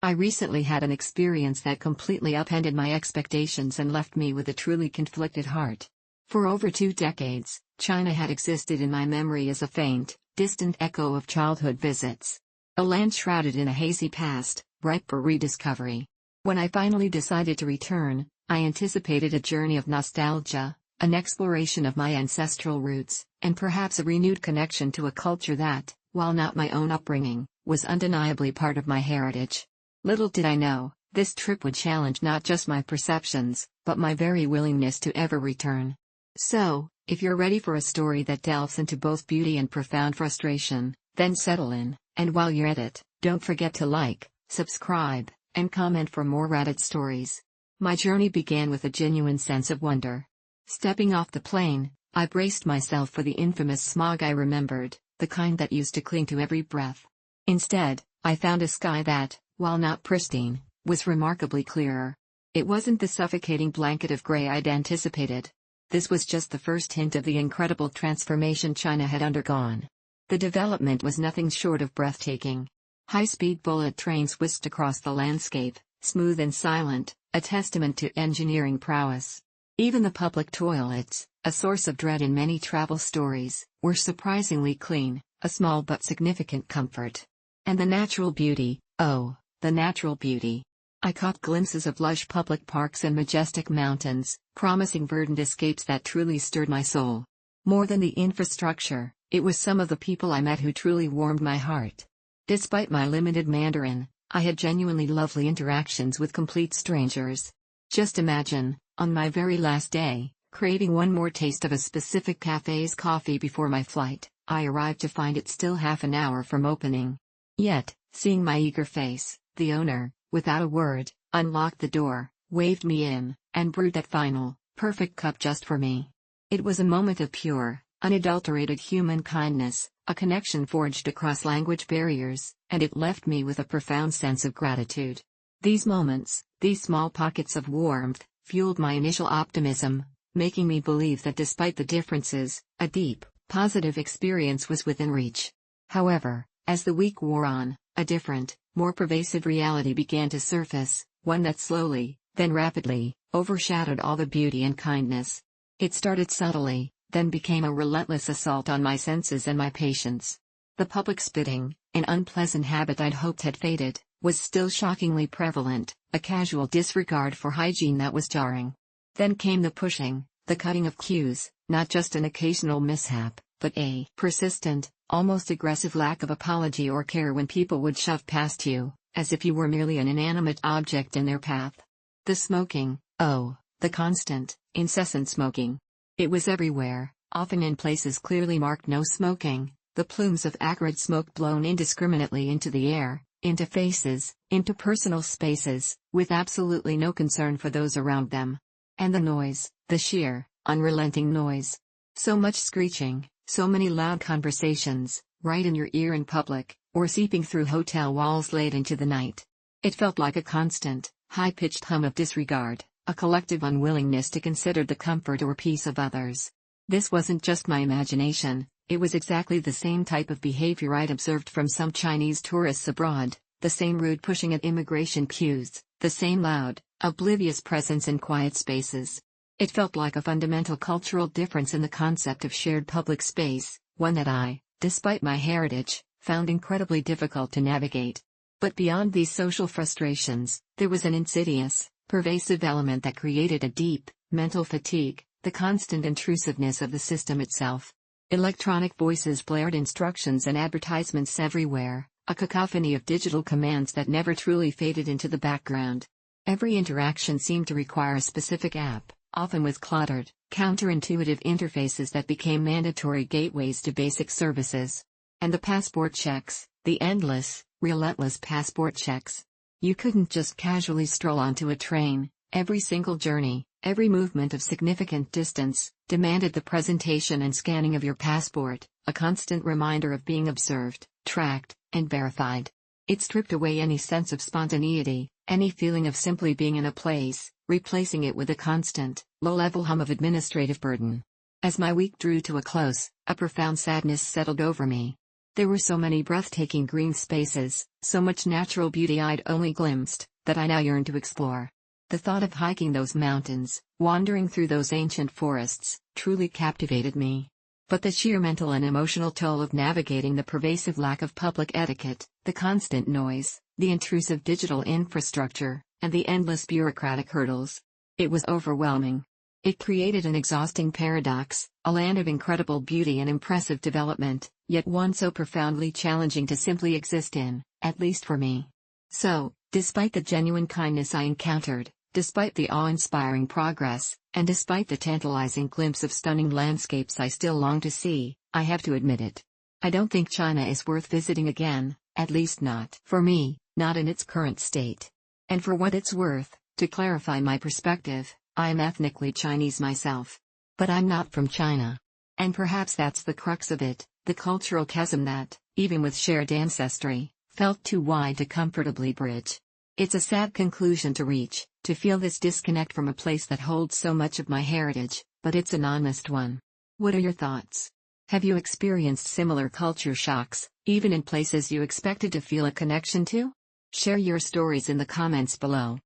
I recently had an experience that completely upended my expectations and left me with a truly conflicted heart. For over 2 decades, China had existed in my memory as a faint, distant echo of childhood visits. A land shrouded in a hazy past, ripe for rediscovery. When I finally decided to return, I anticipated a journey of nostalgia, an exploration of my ancestral roots, and perhaps a renewed connection to a culture that, while not my own upbringing, was undeniably part of my heritage. Little did I know, this trip would challenge not just my perceptions, but my very willingness to ever return. So, if you're ready for a story that delves into both beauty and profound frustration, then settle in, and while you're at it, don't forget to like, subscribe, and comment for more Reddit stories. My journey began with a genuine sense of wonder. Stepping off the plane, I braced myself for the infamous smog I remembered, the kind that used to cling to every breath. Instead, I found a sky that, while not pristine, was remarkably clearer. It wasn't the suffocating blanket of gray I'd anticipated. This was just the first hint of the incredible transformation China had undergone. The development was nothing short of breathtaking. High-speed bullet trains whisked across the landscape, smooth and silent, a testament to engineering prowess. Even the public toilets, a source of dread in many travel stories, were surprisingly clean, a small but significant comfort. And the natural beauty, oh, the natural beauty. I caught glimpses of lush public parks and majestic mountains, promising verdant escapes that truly stirred my soul. More than the infrastructure, it was some of the people I met who truly warmed my heart. Despite my limited Mandarin, I had genuinely lovely interactions with complete strangers. Just imagine, on my very last day, craving one more taste of a specific cafe's coffee before my flight, I arrived to find it still half an hour from opening. Yet, seeing my eager face, the owner, without a word, unlocked the door, waved me in, and brewed that final, perfect cup just for me. It was a moment of pure, unadulterated human kindness, a connection forged across language barriers, and it left me with a profound sense of gratitude. These moments, these small pockets of warmth, fueled my initial optimism, making me believe that despite the differences, a deep, positive experience was within reach. However, as the week wore on, a different, more pervasive reality began to surface, one that slowly, then rapidly, overshadowed all the beauty and kindness. It started subtly, then became a relentless assault on my senses and my patience. The public spitting, an unpleasant habit I'd hoped had faded, was still shockingly prevalent, a casual disregard for hygiene that was jarring. Then came the pushing, the cutting of cues, not just an occasional mishap, but a persistent, almost aggressive lack of apology or care when people would shove past you, as if you were merely an inanimate object in their path. The smoking, oh, the constant, incessant smoking. It was everywhere, often in places clearly marked no smoking, the plumes of acrid smoke blown indiscriminately into the air, into faces, into personal spaces, with absolutely no concern for those around them. And the noise, the sheer, unrelenting noise. So much screeching, so many loud conversations, right in your ear in public, or seeping through hotel walls late into the night. It felt like a constant, high-pitched hum of disregard, a collective unwillingness to consider the comfort or peace of others. This wasn't just my imagination, it was exactly the same type of behavior I'd observed from some Chinese tourists abroad, the same rude pushing at immigration queues, the same loud, oblivious presence in quiet spaces. It felt like a fundamental cultural difference in the concept of shared public space, one that I, despite my heritage, found incredibly difficult to navigate. But beyond these social frustrations, there was an insidious, pervasive element that created a deep, mental fatigue, the constant intrusiveness of the system itself. Electronic voices blared instructions and advertisements everywhere, a cacophony of digital commands that never truly faded into the background. Every interaction seemed to require a specific app, often with cluttered, counterintuitive interfaces that became mandatory gateways to basic services. And the passport checks, the endless, relentless passport checks. You couldn't just casually stroll onto a train. Every single journey, every movement of significant distance, demanded the presentation and scanning of your passport, a constant reminder of being observed, tracked, and verified. It stripped away any sense of spontaneity, any feeling of simply being in a place, replacing it with a constant, low-level hum of administrative burden. As my week drew to a close, a profound sadness settled over me. There were so many breathtaking green spaces, so much natural beauty I'd only glimpsed, that I now yearned to explore. The thought of hiking those mountains, wandering through those ancient forests, truly captivated me. But the sheer mental and emotional toll of navigating the pervasive lack of public etiquette, the constant noise, the intrusive digital infrastructure, and the endless bureaucratic hurdles. It was overwhelming. It created an exhausting paradox, a land of incredible beauty and impressive development, yet one so profoundly challenging to simply exist in, at least for me. So, despite the genuine kindness I encountered, despite the awe-inspiring progress, and despite the tantalizing glimpse of stunning landscapes I still long to see, I have to admit it. I don't think China is worth visiting again, at least not for me, not in its current state. And for what it's worth, to clarify my perspective, I am ethnically Chinese myself. But I'm not from China. And perhaps that's the crux of it, the cultural chasm that, even with shared ancestry, felt too wide to comfortably bridge. It's a sad conclusion to reach, to feel this disconnect from a place that holds so much of my heritage, but it's an honest one. What are your thoughts? Have you experienced similar culture shocks, even in places you expected to feel a connection to? Share your stories in the comments below.